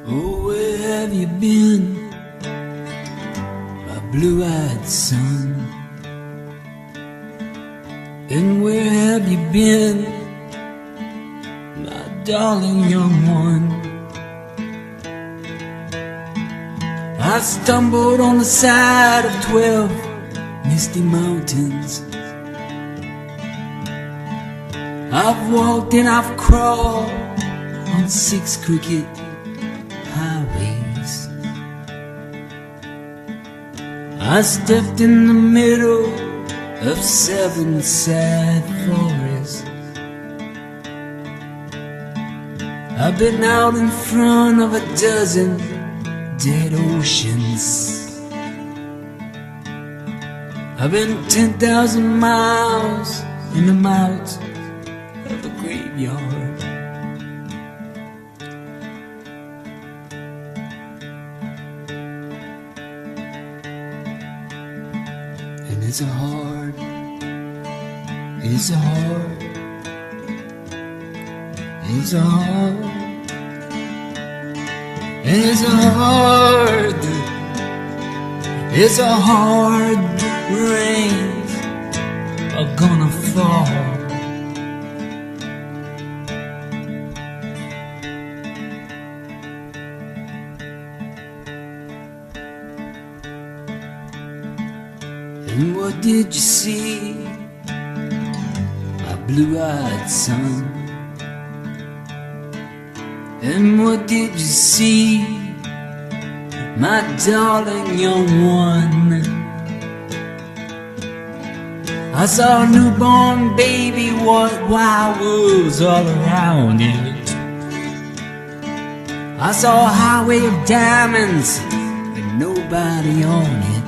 Oh, where have you been, my blue-eyed son? And where have you been, my darling young one? I stumbled on the side of 12 misty mountains. I've walked and I've crawled on 6 crooked highways. I stepped in the middle of 7 sad forests. I've been out in front of a dozen dead oceans. I've been 10,000 miles in the mouth of a graveyard. And it's a hard, it's a hard, it's a hard, it's a hard, it's a hard rains are gonna fall. And what did you see, my blue-eyed son? And what did you see, my darling young one? I saw a newborn baby, what wild wolves all around it. I saw a highway of diamonds and nobody on it.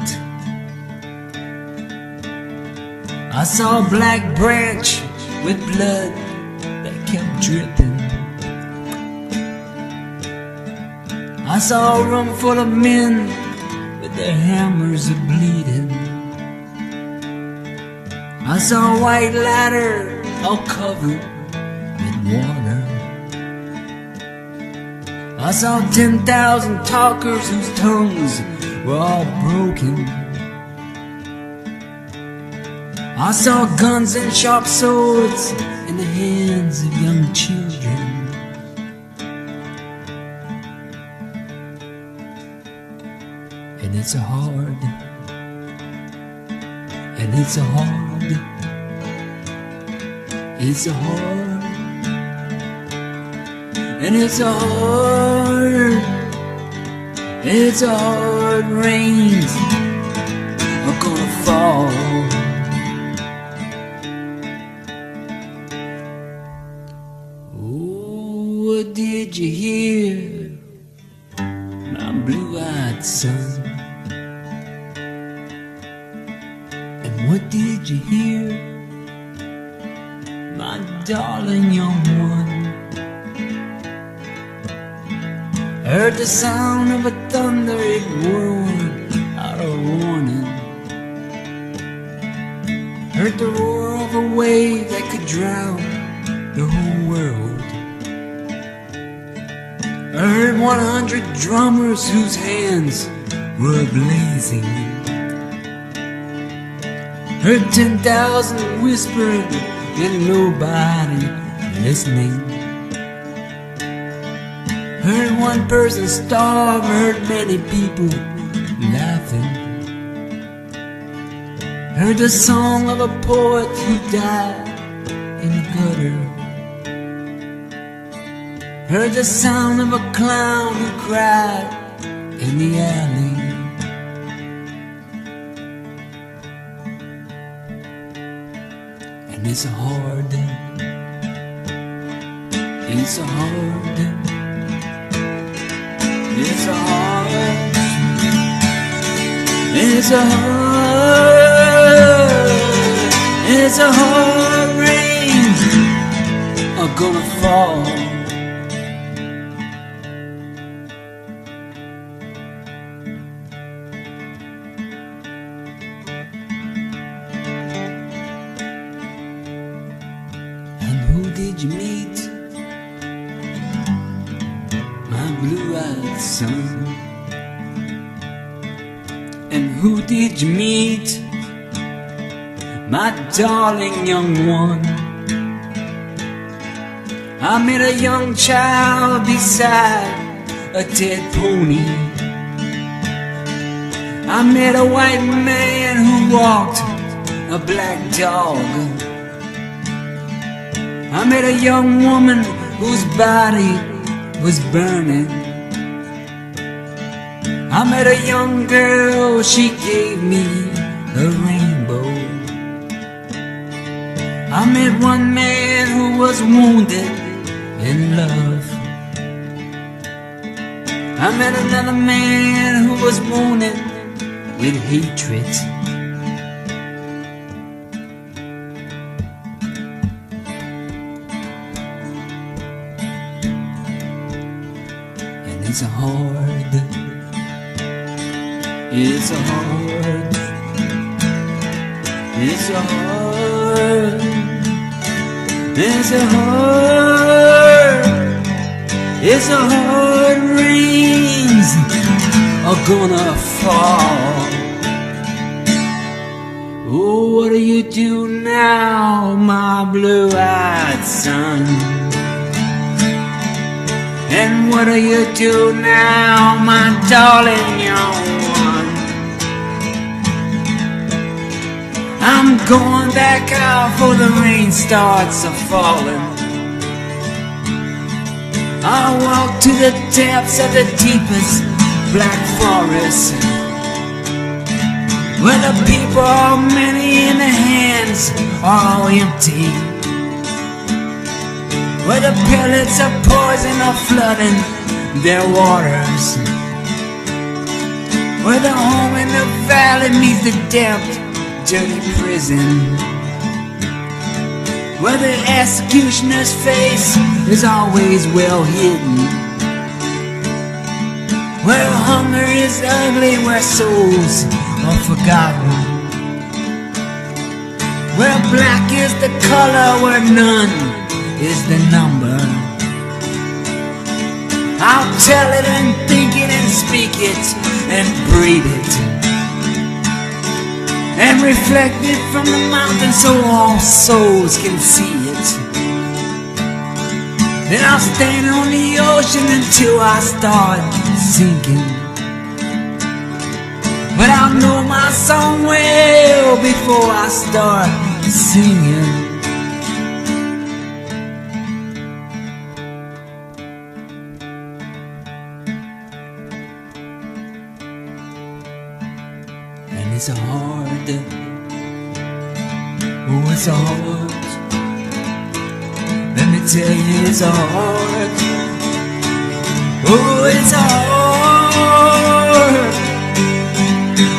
I saw a black branch with blood that kept dripping. I saw a room full of men with their hammers a bleeding. I saw a white ladder all covered in water. I saw 10,000 talkers whose tongues were all broken. I saw guns and sharp swords in the hands of young children. And it's a hard, and it's a hard, it's a hard, and it's a hard, it's a hard rains are gonna fall. What did you hear, my blue-eyed son? And what did you hear, my darling young one? Heard the sound of a thunder, it roared out a warning. Heard the roar of a wave that could drown the whole world. I heard 100 drummers whose hands were blazing. Heard 10,000 whispering and nobody listening. Heard one person starve, heard many people laughing. Heard the song of a poet who died in the gutter. Heard the sound of a clown who cried in the alley. And it's a hard, it's a hard, it's a hard, it's a hard, it's a hard rain are gonna fall. Who did you meet, my my blue-eyed son. And who did you meet, my darling young one? I met a young child beside a dead pony. I met a white man who walked a black dog. I met a young woman whose body was burning. I met a young girl, she gave me a rainbow. I met one man who was wounded in love. I met another man who was wounded with hatred. And it's a hard, it's a hard, it's a hard, it's a hard, it's a hard rains are gonna fall. Oh, what do you do now, my blue-eyed son? And what do you do now, my darling young one? I'm going back out for the rain starts a-falling. I'll walk to the depths of the deepest black forest, where the people are many and the hands are all empty, where the pellets of poison are flooding their waters, where the home in the valley meets the damp, dirty prison, where the executioner's face is always well hidden, where hunger is ugly, where souls are forgotten, where black is the color, where none is the number. I'll tell it and think it and speak it and breathe it and reflect it from the mountain so all souls can see it. Then I'll stand on the ocean until I start sinking, but I'll know my song well before I start singing. And it's a hard, oh it's a hard, let me tell you it's a hard, oh it's a hard,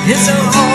it's a hard.